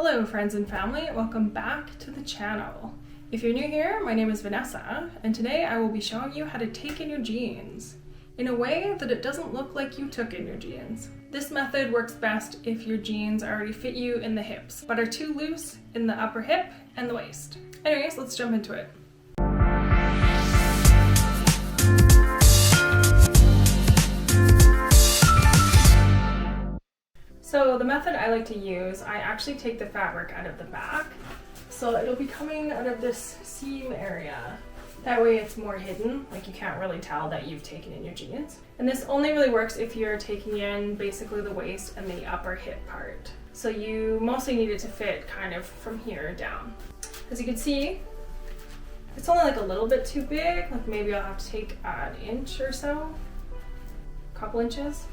Hello friends and family, welcome back to the channel. If you're new here, my name is Vanessa, and today I will be showing you how to take in your jeans in a way that it doesn't look like you took in your jeans. This method works best if your jeans already fit you in the hips, but are too loose in the upper hip and the waist. Anyways, let's jump into it. So the method I like to use, I actually take the fabric out of the back. So it'll be coming out of this seam area. That way it's more hidden, like you can't really tell that you've taken in your jeans. And this only really works if you're taking in basically the waist and the upper hip part. So you mostly need it to fit kind of from here down. As you can see, it's only like a little bit too big, like maybe I'll have to take an inch or so, a couple inches.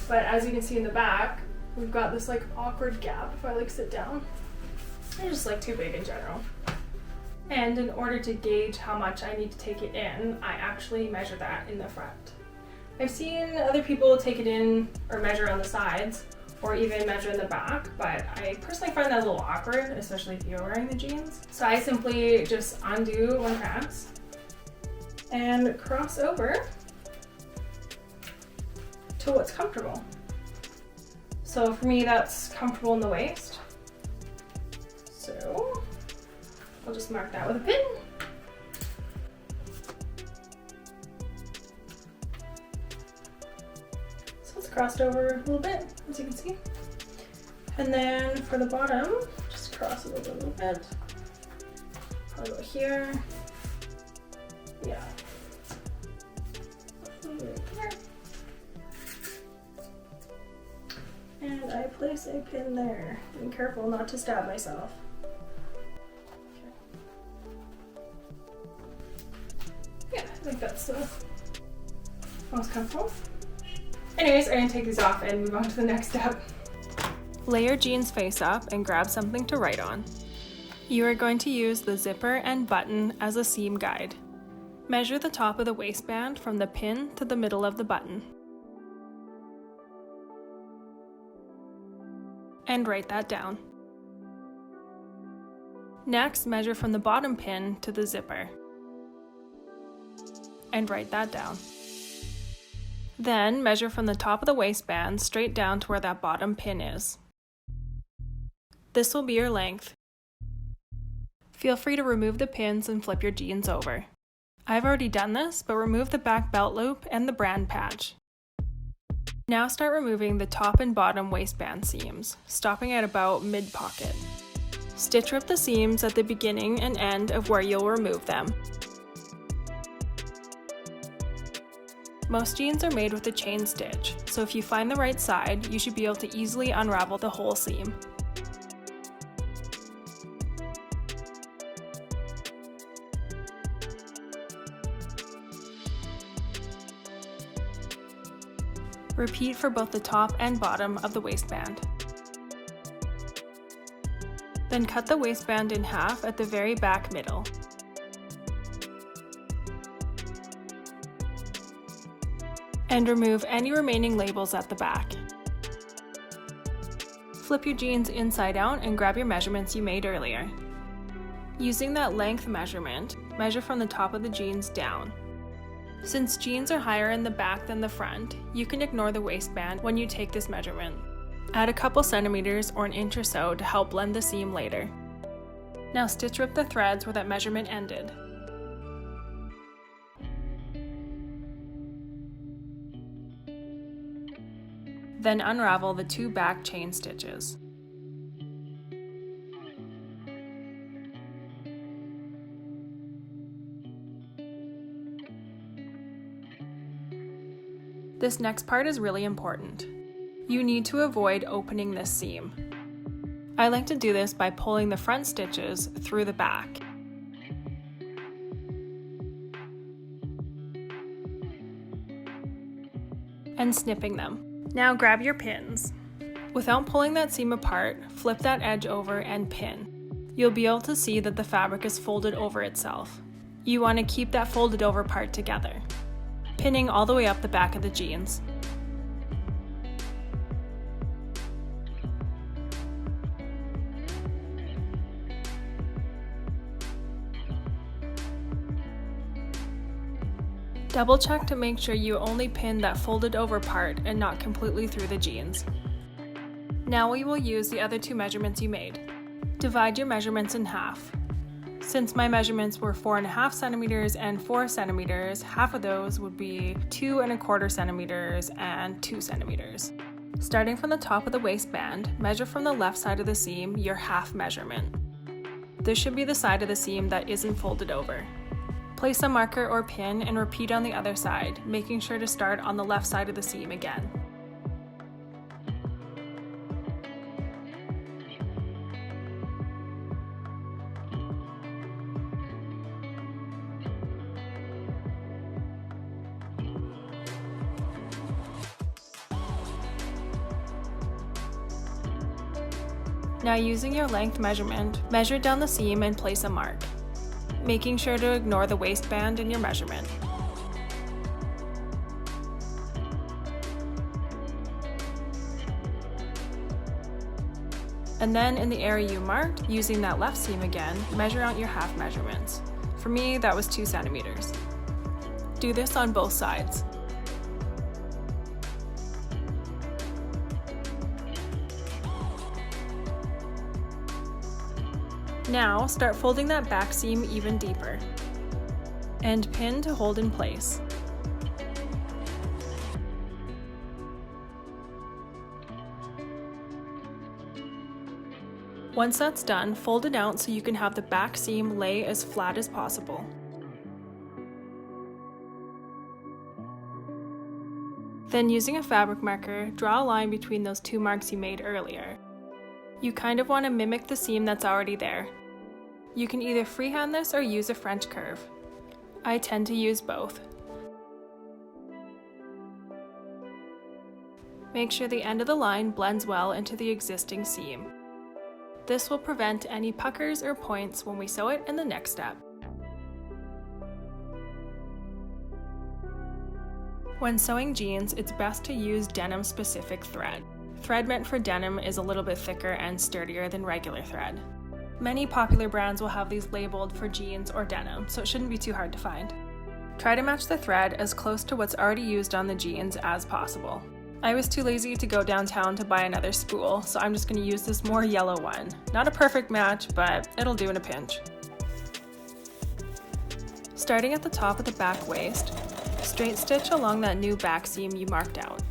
But as you can see in the back, we've got this like awkward gap if I like sit down. They're just like too big in general. And in order to gauge how much I need to take it in, I actually measure that in the front. I've seen other people take it in or measure on the sides or even measure in the back, but I personally find that a little awkward, especially if you're wearing the jeans. So I simply just undo one pass and cross over to what's comfortable. So for me, that's comfortable in the waist. So I'll just mark that with a pin. So it's crossed over a little bit, as you can see. And then for the bottom, just cross it over a little bit. I'll go here. Yeah. Right there. And I place a pin there. Being careful not to stab myself. Yeah, I think that's the most comfortable. Anyways, I'm gonna take these off and move on to the next step. Lay your jeans face up and grab something to write on. You are going to use the zipper and button as a seam guide. Measure the top of the waistband from the pin to the middle of the button. And write that down. Next, measure from the bottom pin to the zipper. And write that down. Then measure from the top of the waistband straight down to where that bottom pin is. This will be your length. Feel free to remove the pins and flip your jeans over. I've already done this, but remove the back belt loop and the brand patch. Now start removing the top and bottom waistband seams, stopping at about mid-pocket. Stitch rip the seams at the beginning and end of where you'll remove them. Most jeans are made with a chain stitch, so if you find the right side, you should be able to easily unravel the whole seam. Repeat for both the top and bottom of the waistband. Then cut the waistband in half at the very back middle. And remove any remaining labels at the back. Flip your jeans inside out and grab your measurements you made earlier. Using that length measurement, measure from the top of the jeans down. Since jeans are higher in the back than the front, you can ignore the waistband when you take this measurement. Add a couple centimeters or an inch or so to help blend the seam later. Now stitch rip the threads where that measurement ended. Then unravel the two back chain stitches. This next part is really important. You need to avoid opening this seam. I like to do this by pulling the front stitches through the back. And snipping them. Now grab your pins. Without pulling that seam apart, flip that edge over and pin. You'll be able to see that the fabric is folded over itself. You want to keep that folded over part together, pinning all the way up the back of the jeans. Double check to make sure you only pin that folded over part and not completely through the jeans. Now we will use the other 2 measurements you made. Divide your measurements in half. Since my measurements were 4.5 centimeters and 4 centimeters, half of those would be 2.25 centimeters and 2 centimeters. Starting from the top of the waistband, measure from the left side of the seam your half measurement. This should be the side of the seam that isn't folded over. Place a marker or pin and repeat on the other side, making sure to start on the left side of the seam again. Now using your length measurement, measure down the seam and place a mark, making sure to ignore the waistband in your measurement. And then in the area you marked, using that left seam again, measure out your half measurements. For me, that was 2 centimeters. Do this on both sides. Now, start folding that back seam even deeper, and pin to hold in place. Once that's done, fold it out so you can have the back seam lay as flat as possible. Then using a fabric marker, draw a line between those 2 marks you made earlier. You kind of want to mimic the seam that's already there. You can either freehand this or use a French curve. I tend to use both. Make sure the end of the line blends well into the existing seam. This will prevent any puckers or points when we sew it in the next step. When sewing jeans, it's best to use denim-specific thread. Thread meant for denim is a little bit thicker and sturdier than regular thread. Many popular brands will have these labeled for jeans or denim, so it shouldn't be too hard to find. Try to match the thread as close to what's already used on the jeans as possible. I was too lazy to go downtown to buy another spool, so I'm just going to use this more yellow one. Not a perfect match, but it'll do in a pinch. Starting at the top of the back waist, straight stitch along that new back seam you marked out.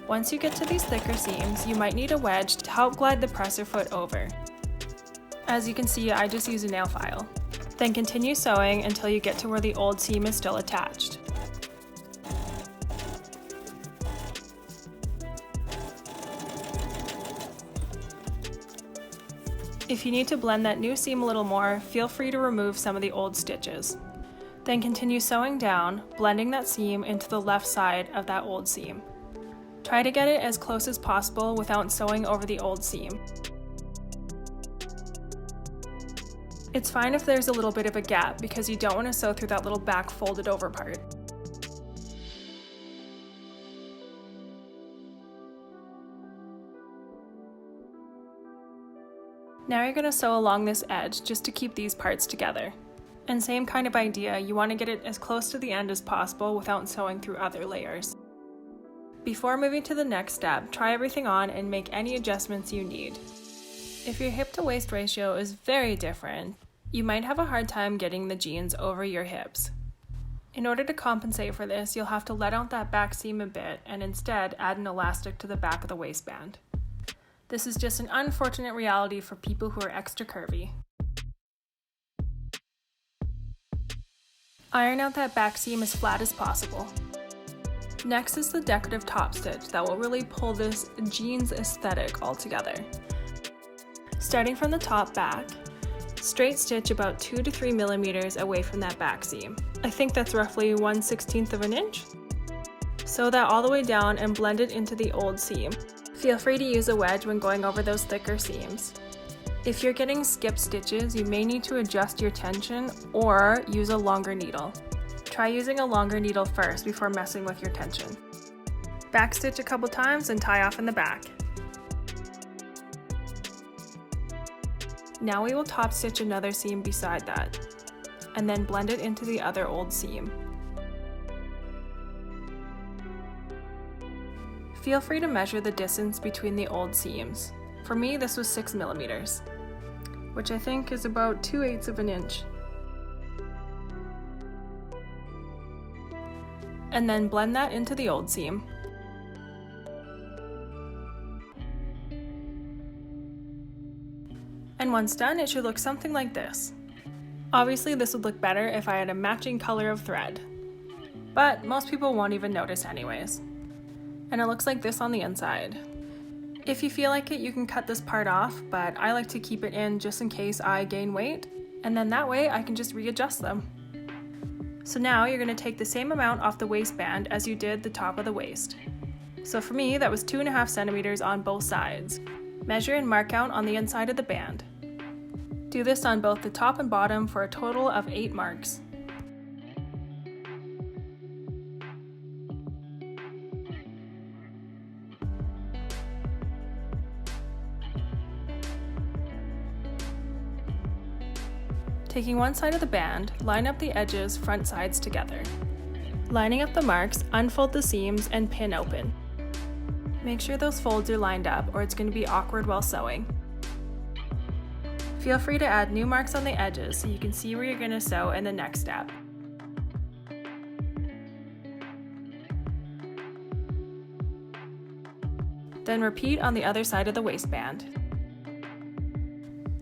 Once you get to these thicker seams, you might need a wedge to help glide the presser foot over. As you can see, I just use a nail file. Then continue sewing until you get to where the old seam is still attached. If you need to blend that new seam a little more, feel free to remove some of the old stitches. Then continue sewing down, blending that seam into the left side of that old seam. Try to get it as close as possible without sewing over the old seam. It's fine if there's a little bit of a gap because you don't want to sew through that little back folded over part. Now you're going to sew along this edge just to keep these parts together. And same kind of idea, you want to get it as close to the end as possible without sewing through other layers. Before moving to the next step, try everything on and make any adjustments you need. If your hip to waist ratio is very different, you might have a hard time getting the jeans over your hips. In order to compensate for this, you'll have to let out that back seam a bit and instead add an elastic to the back of the waistband. This is just an unfortunate reality for people who are extra curvy. Iron out that back seam as flat as possible. Next is the decorative top stitch that will really pull this jeans aesthetic all together. Starting from the top back, straight stitch about 2 to 3 millimeters away from that back seam. I think that's roughly 1/16 of an inch. Sew that all the way down and blend it into the old seam. Feel free to use a wedge when going over those thicker seams. If you're getting skipped stitches, you may need to adjust your tension or use a longer needle. Try using a longer needle first before messing with your tension. Backstitch a couple times and tie off in the back. Now we will top stitch another seam beside that, and then blend it into the other old seam. Feel free to measure the distance between the old seams. For me, this was 6 millimeters, which I think is about 2/8 of an inch. And then blend that into the old seam. And once done, it should look something like this. Obviously, this would look better if I had a matching color of thread, but most people won't even notice anyways. And it looks like this on the inside. If you feel like it, you can cut this part off, but I like to keep it in just in case I gain weight, and then that way I can just readjust them. So now you're going to take the same amount off the waistband as you did the top of the waist. So for me, that was 2.5 centimeters on both sides. Measure and mark out on the inside of the band. Do this on both the top and bottom for a total of 8 marks. Taking one side of the band, line up the edges front sides together. Lining up the marks, unfold the seams and pin open. Make sure those folds are lined up or it's going to be awkward while sewing. Feel free to add new marks on the edges so you can see where you're going to sew in the next step. Then repeat on the other side of the waistband.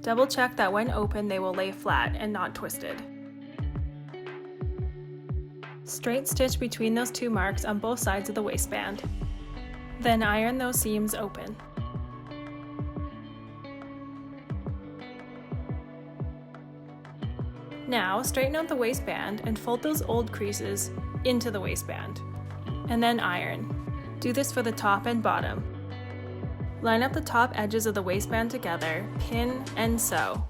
Double check that when open they will lay flat and not twisted. Straight stitch between those 2 marks on both sides of the waistband. Then iron those seams open. Now straighten out the waistband and fold those old creases into the waistband, and then iron. Do this for the top and bottom. Line up the top edges of the waistband together, pin, and sew.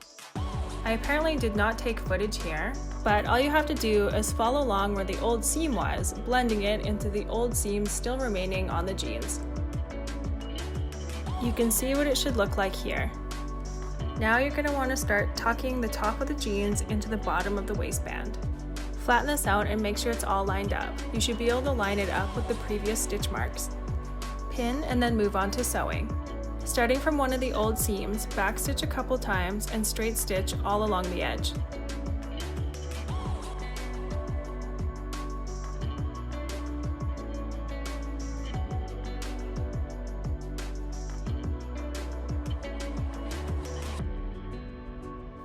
I apparently did not take footage here, but all you have to do is follow along where the old seam was, blending it into the old seam still remaining on the jeans. You can see what it should look like here. Now you're going to want to start tucking the top of the jeans into the bottom of the waistband. Flatten this out and make sure it's all lined up. You should be able to line it up with the previous stitch marks. Pin and then move on to sewing. Starting from one of the old seams, backstitch a couple times and straight stitch all along the edge.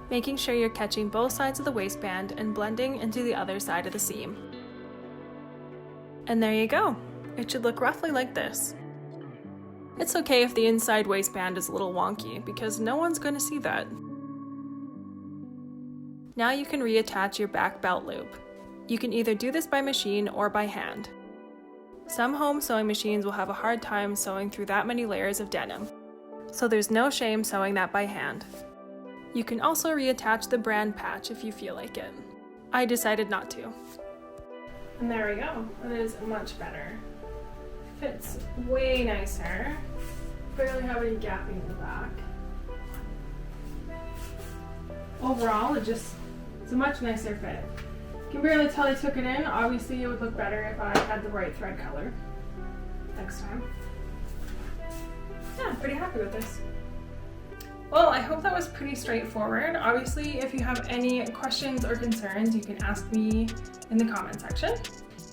Making sure you're catching both sides of the waistband and blending into the other side of the seam. And there you go. It should look roughly like this. It's okay if the inside waistband is a little wonky, because no one's going to see that. Now you can reattach your back belt loop. You can either do this by machine or by hand. Some home sewing machines will have a hard time sewing through that many layers of denim, so there's no shame sewing that by hand. You can also reattach the brand patch if you feel like it. I decided not to. And there we go. It is much better. Fits way nicer. Barely have any gapping in the back. Overall, it's a much nicer fit. You can barely tell I took it in. Obviously, it would look better if I had the right thread color next time. Yeah, I'm pretty happy with this. Well, I hope that was pretty straightforward. Obviously, if you have any questions or concerns, you can ask me in the comment section.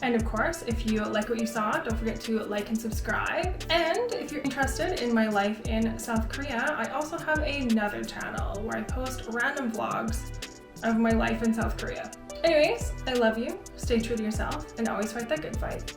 And of course, if you like what you saw, don't forget to like and subscribe. And if you're interested in my life in South Korea, I also have another channel where I post random vlogs of my life in South Korea. Anyways, I love you, stay true to yourself, and always fight that good fight.